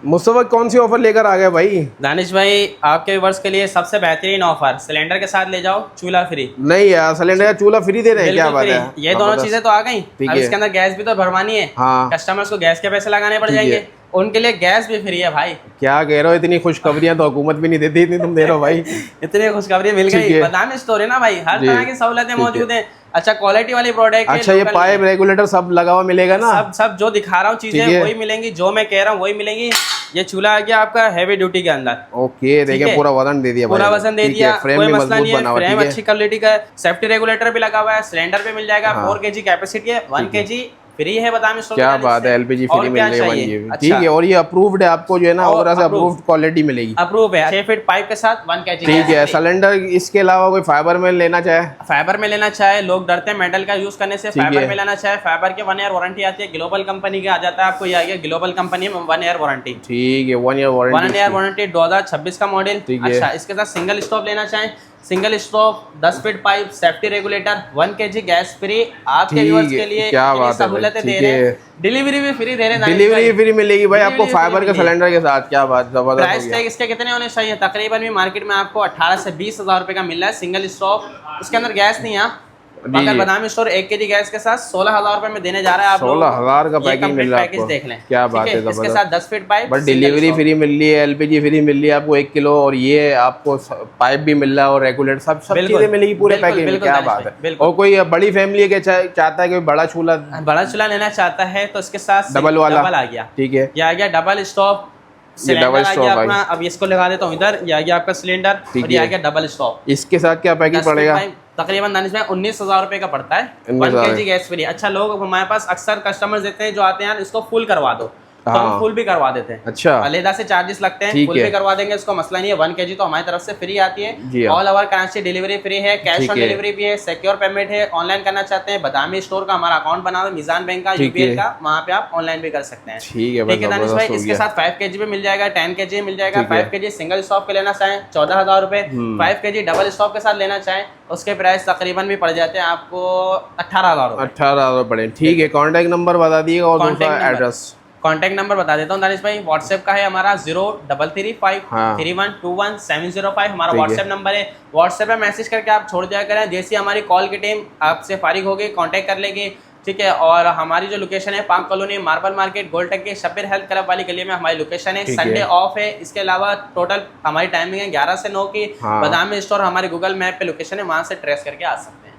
मुस्तफा कौन सी ऑफर लेकर आ गए भाई? दानिश भाई आपके व्यूवर्स के लिए सबसे बेहतरीन ऑफर, सिलेंडर के साथ ले जाओ चूल्हा फ्री। नहीं यार, सिलेंडर का चूल्हा फ्री दे रहे हैं, क्या बिल्कुल बात फ्री। है? ये दोनों चीजें तो आ गई, ठीक अब है। इसके अंदर गैस भी तो भरवानी है। हाँ। कस्टमर्स को गैस के पैसे लगाने पड़ ठीक जाएंगे, है। उनके लिए गैस भी फ्री है भाई। क्या कह रहे हो, इतनी खुशखबरियां तो हुकूमत भी नहीं देती, इतनी तुम दे रहे हो भाई। इतनी खुशखबरी मिल ठीक गई। है। बादाम स्टोर है ना भाई, हर जी, तरह की सहूलतें ठीक है। मौजूद हैं। अच्छा क्वालिटी वाली प्रोडक्ट है। अच्छा, ये local पाइप में। रेगुलेटर सब लगा हुआ मिलेगा ना? सब जो दिखा रहा हूँ ठीक है। चीजें वही मिलेंगी, जो मैं कह रहा हूँ वही मिलेंगी। ये चूल्हा आ गया आपका हैवी ड्यूटी के अंदर। ओके, देखिए है। पूरा वजन दे दिया भाई। पूरा वजन दे ठीक दिया, है, फ्रेम कोई भी मसला मजबूत नहीं है। बना हुआ, फ्रेम ठीक है। अच्छी क्वालिटी का है, सेफ्टी रेगुलेटर भी लगा हुआ है, सिलेंडर पे मिल जाएगा। हाँ। 4 kg कैपेसिटी है, 1 kg फ्री है। बादाम स्टोर क्या बात है, एलपीजी फ्री मिल रही है 1 GB। ठीक है, और ये अप्रूव्ड है, आपको जो है ना ओवरा से अप्रूव्ड क्वालिटी मिलेगी। अप्रूव है, 6 फीट पाइप के साथ 1 kg। ठीक है। सिलेंडर इसके अलावा कोई फाइबर में लेना चाहे? फाइबर में लेना चाहे, लोग डरते हैं मेटल का यूज करने से, फाइबर में लेना चाहे फाइबर के 1 ईयर वारंटी आती है। ग्लोबल कंपनी के आ जाता है आपको, ये आ गया ग्लोबल कंपनी में 1 ईयर वारंटी। ठीक है, 1 ईयर वारंटी। 1 ईयर वारंटी 2026 का मॉडल। अच्छा, इसके साथ सिंगल स्टोव लेना चाहें, single stove, 10 feet pipe, safety regulator, 1 kg gas free आपके व्यूअर्स के लिए। क्या बात है, सहूलतें दे रहे हैं, डिलीवरी भी फ्री दे रहे हैं। डिलीवरी फ्री मिलेगी भाई आपको फाइबर के सिलेंडर के साथ। क्या बात, जबरदस्त। प्राइस टैग इसके कितने होने चाहिए? तकरीबन भी मार्केट में आपको 18 से 20 हजार रुपए का मिल रहा है सिंगल स्टोव। उसके अंदर गैस नहीं है, मगर बादाम स्टोर 1 kg गैस के साथ 16,000 रुपए में देने जा रहा है। आप 16,000 का पैकिंग मिल रहा है आपको। देख लें, क्या बात है, इसके साथ 10 feet pipe, but delivery free मिल रही है, एलपीजी फ्री मिल रही है आपको 1 किलो, और ये आपको पाइप भी मिल रहा है और रेगुलेटर सब चीजें मिलेगी पूरे पैकेज में। क्या बात है। और कोई बड़ी फैमिली है चाहता है कि बड़ा चूल्हा लेना चाहता है तो इसके साथ डबल आ गया। ठीक है, ये आ गया डबल स्टोव सिलेंडर आ गया अपना। अब इसको लगा देता हूँ इधर, ये आ गया आपका सिलेंडर और ये आ गया डबल स्टोव। इसके साथ क्या पैकेज पड़ेगा? तकरीबन दानिश में 19,000 रुपए का पड़ता है, 1 kg गैस फ्री। अच्छा, लोग हमारे पास अक्सर कस्टमर्स देते हैं जो आते हैं, इसको फुल करवा दो, तो हम फुल भी करवा देते हैं। अच्छा, अलग से चार्जेस लगते हैं, फुल भी करवा देंगे, इसको मसला नहीं है। 1 kg तो हमारी तरफ से फ्री आती है। All over Karachi delivery free है, कैश ऑन डिलीवरी भी है, सिक्योर पेमेंट है। ऑनलाइन करना चाहते हैं, बादामी स्टोर का हमारा अकाउंट बना दो, मिजान बैंक का, यूपीआई का, वहाँ पे आप ऑनलाइन भी कर सकते हैं। ठीक है दानिश भाई, इसके साथ 5 kg भी मिल जाएगा, 10 kg मिल जाएगा। 5 kg सिंगल स्टॉप के लेना चाहें 14,000 रुपए, 5 kg डबल स्टॉप के साथ लेना चाहें उसके प्राइस तकरीबन भी पड़ जाते हैं आपको 18,000 रुपए। 18,000 पड़े। ठीक है, कॉन्टेक्ट नंबर बता दिएगा और दूसरा एड्रेस। कॉन्टैक्ट नंबर बता देता हूँ दानिश भाई, व्हाट्सएप का है हमारा 0335312705 हमारा व्हाट्सएप नंबर है। व्हाट्सएप पे मैसेज करके आप छोड़ दिया करें, जैसी हमारी कॉल की टीम आपसे फारिग होगी कांटेक्ट कर लेगी। ठीक है, और हमारी जो लोकेशन है park colony, marble market, gold टंकी, शब्बीर हेल्थ क्लब वाली गली में हमारी लोकेशन है। संडे ऑफ है, इसके अलावा टोटल हमारी टाइमिंग है 11 से 9 की। बादामी स्टोर हमारे गूगल मैप पे लोकेशन है, वहाँ से ट्रेस करके आ सकते हैं।